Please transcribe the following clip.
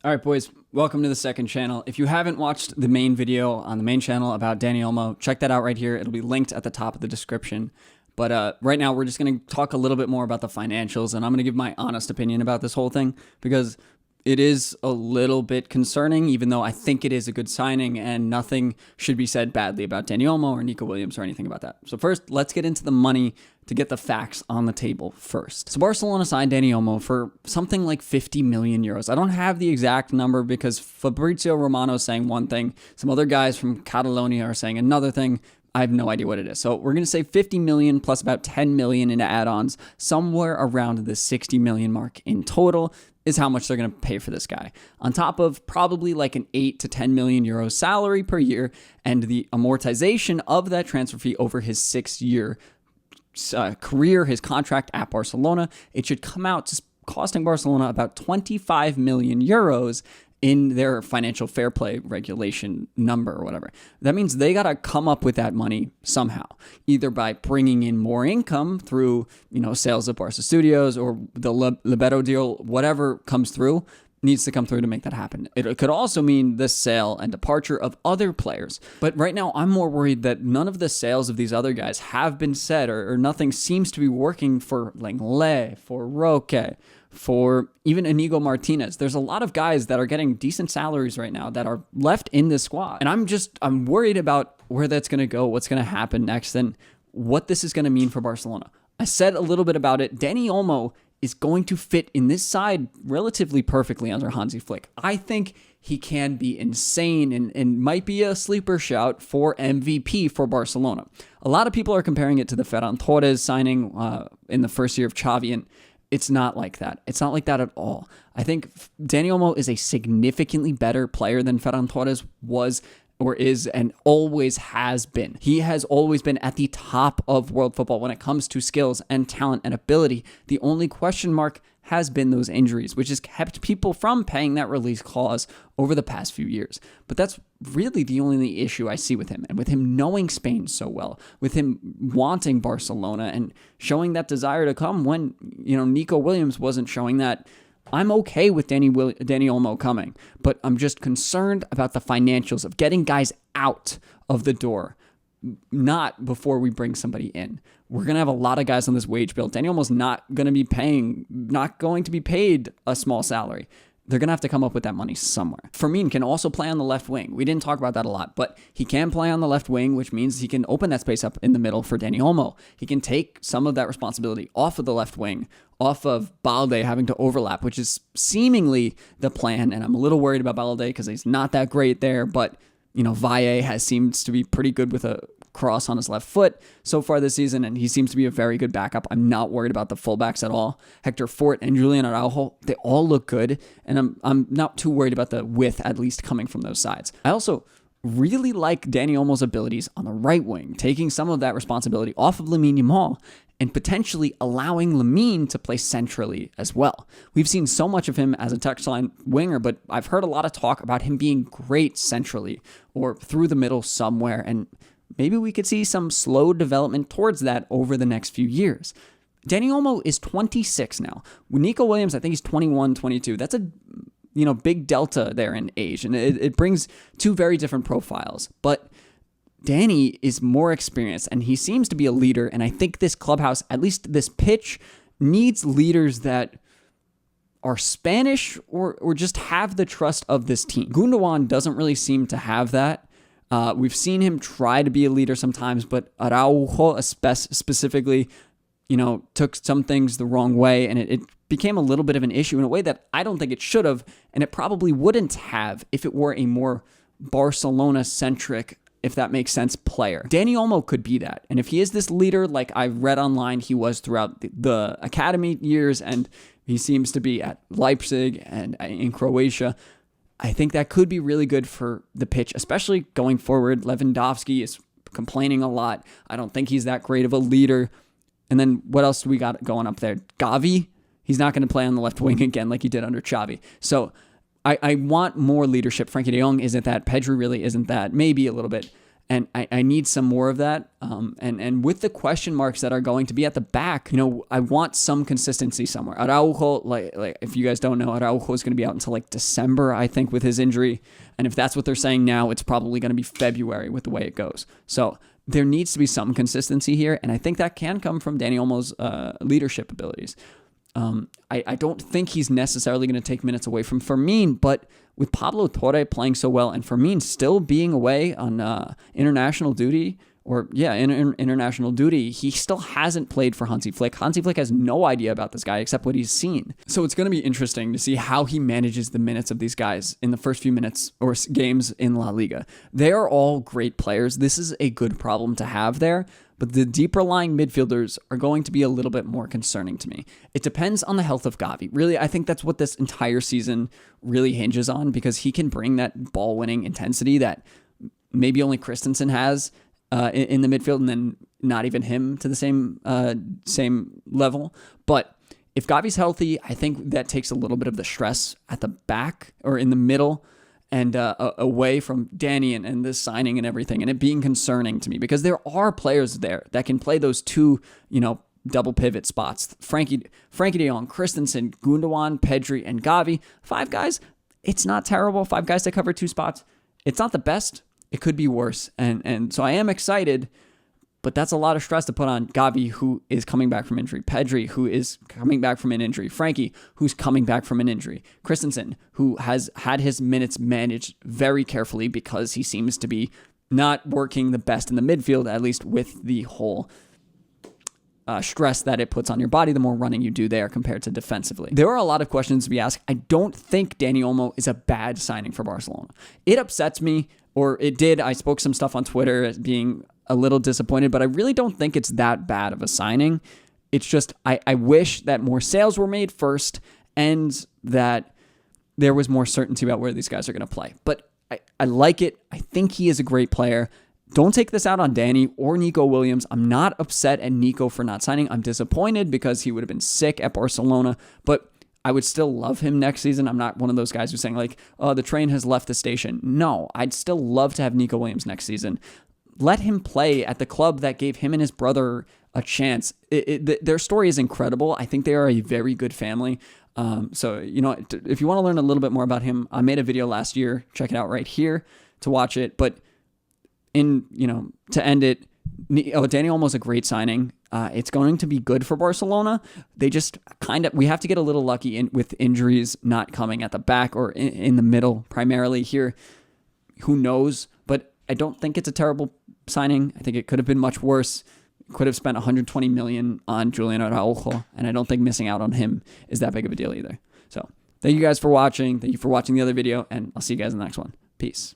All right, boys, welcome to the second channel. If you haven't watched the main video on the main channel about Dani Olmo, check that out right here. It'll be linked at the top of the description. But right now, we're just going to talk a little bit more about the financials, and I'm going to give my honest opinion about this whole thing because it is a little bit concerning, even though I think it is a good signing, and nothing should be said badly about Dani Olmo or Nico Williams or anything about that. So first, let's get into the money to get the facts on the table first. So Barcelona signed Dani Olmo for something like 50 million euros. I don't have the exact number because Fabrizio Romano is saying one thing, some other guys from Catalonia are saying another thing. I have no idea what it is. So we're going to say 50 million plus about 10 million in add-ons, somewhere around the 60 million mark in total is how much they're going to pay for this guy. On top of probably like an 8 to 10 million euro salary per year and the amortization of that transfer fee over his 6-year career, his contract at Barcelona, it should come out to costing Barcelona about 25 million euros in their financial fair play regulation number or whatever. That means they got to come up with that money somehow, either by bringing in more income through, sales of Barca Studios or the Libero deal, whatever comes through needs to come through to make that happen. It could also mean the sale and departure of other players. But right now, I'm more worried that none of the sales of these other guys have been said or nothing seems to be working for Lenglet, for Roque, for even Inigo Martinez. There's a lot of guys that are getting decent salaries right now that are left in this squad. And I'm worried about where that's going to go, what's going to happen next, and what this is going to mean for Barcelona. I said a little bit about it. Dani Olmo is going to fit in this side relatively perfectly under Hansi Flick. I think he can be insane and might be a sleeper shout for MVP for Barcelona. A lot of people are comparing it to the Ferran Torres signing in the first year of Xavi, and it's not like that. It's not like that at all. I think Dani Olmo is a significantly better player than Ferran Torres was or is and always has been. He has always been at the top of world football when it comes to skills and talent and ability. The only question mark has been those injuries, which has kept people from paying that release clause over the past few years. But that's really the only issue I see with him. And with him knowing Spain so well, with him wanting Barcelona and showing that desire to come when, Nico Williams wasn't showing that, I'm okay with Dani Olmo coming, but I'm just concerned about the financials of getting guys out of the door, not before we bring somebody in. We're going to have a lot of guys on this wage bill. Dani Olmo's not going to be paid a small salary. They're going to have to come up with that money somewhere. Firmino can also play on the left wing. We didn't talk about that a lot, but he can play on the left wing, which means he can open that space up in the middle for Dani Olmo. He can take some of that responsibility off of the left wing, off of Balde having to overlap, which is seemingly the plan. And I'm a little worried about Balde because he's not that great there, but Valle seems to be pretty good with a cross on his left foot so far this season, and he seems to be a very good backup. I'm not worried about the fullbacks at all. Hector Fort and Julian Araujo, they all look good, and I'm not too worried about the width, at least coming from those sides. I also really like Dani Olmo's abilities on the right wing, taking some of that responsibility off of Lamine Yamal and potentially allowing Lamine to play centrally as well. We've seen so much of him as a touchline winger, but I've heard a lot of talk about him being great centrally or through the middle somewhere, and maybe we could see some slow development towards that over the next few years. Dani Olmo is 26 now. Nico Williams, I think he's 21, 22. That's a big delta there in age, and it brings two very different profiles. But Dani is more experienced, and he seems to be a leader, and I think this clubhouse, at least this pitch, needs leaders that are Spanish or just have the trust of this team. Gundogan doesn't really seem to have that. We've seen him try to be a leader sometimes, but Araujo specifically, took some things the wrong way, and it became a little bit of an issue in a way that I don't think it should have, and it probably wouldn't have if it were a more Barcelona-centric, if that makes sense, player. Dani Olmo could be that, and if he is this leader like I've read online he was throughout the academy years, and he seems to be at Leipzig and in Croatia, I think that could be really good for the pitch, especially going forward. Lewandowski is complaining a lot. I don't think he's that great of a leader. And then what else do we got going up there? Gavi, he's not going to play on the left wing again like he did under Xavi. So I want more leadership. Frankie de Jong isn't that. Pedri really isn't that. Maybe a little bit. And I need some more of that. And with the question marks that are going to be at the back, I want some consistency somewhere. Araujo, like if you guys don't know, Araujo is going to be out until like December, I think, with his injury. And if that's what they're saying now, it's probably going to be February with the way it goes. So there needs to be some consistency here. And I think that can come from Dani Olmo's leadership abilities. I don't think he's necessarily going to take minutes away from Fermin, but with Pablo Torre playing so well and Fermin still being away on international duty, international duty, he still hasn't played for Hansi Flick. Hansi Flick has no idea about this guy except what he's seen. So it's going to be interesting to see how he manages the minutes of these guys in the first few minutes or games in La Liga. They are all great players. This is a good problem to have there. But the deeper lying midfielders are going to be a little bit more concerning to me. It depends on the health of Gavi. Really, I think that's what this entire season really hinges on, because he can bring that ball-winning intensity that maybe only Christensen has in the midfield, and then not even him to the same level. But if Gavi's healthy, I think that takes a little bit of the stress at the back or in the middle, and away from Dani and this signing and everything, and it being concerning to me, because there are players there that can play those two, double pivot spots. Frankie de Jong, Christensen, Gundogan, Pedri, and Gavi. 5 guys, it's not terrible. 5 guys to cover 2 spots. It's not the best. It could be worse. And so I am excited, but that's a lot of stress to put on Gavi, who is coming back from injury. Pedri, who is coming back from an injury. Frankie, who's coming back from an injury. Christensen, who has had his minutes managed very carefully because he seems to be not working the best in the midfield, at least with the whole stress that it puts on your body, the more running you do there compared to defensively. There are a lot of questions to be asked. I don't think Dani Olmo is a bad signing for Barcelona. It upsets me, or it did. I spoke some stuff on Twitter as being a little disappointed, but I really don't think it's that bad of a signing. It's just I wish that more sales were made first and that there was more certainty about where these guys are going to play. But I like it. I think he is a great player. Don't take this out on Dani or Nico Williams. I'm not upset at Nico for not signing. I'm disappointed because he would have been sick at Barcelona, but I would still love him next season. I'm not one of those guys who's saying like, oh, the train has left the station. No, I'd still love to have Nico Williams next season. Let him play at the club that gave him and his brother a chance. Their story is incredible. I think they are a very good family. So, if you want to learn a little bit more about him, I made a video last year. Check it out right here to watch it. But to end it, Dani Olmo's a great signing. It's going to be good for Barcelona. They just we have to get a little lucky with injuries not coming at the back or in the middle primarily here. Who knows? But I don't think it's a terrible signing. I think it could have been much worse. Could have spent 120 million on Julian Araujo, and I don't think missing out on him is that big of a deal either. So thank you guys for watching. Thank you for watching the other video, and I'll see you guys in the next one. Peace.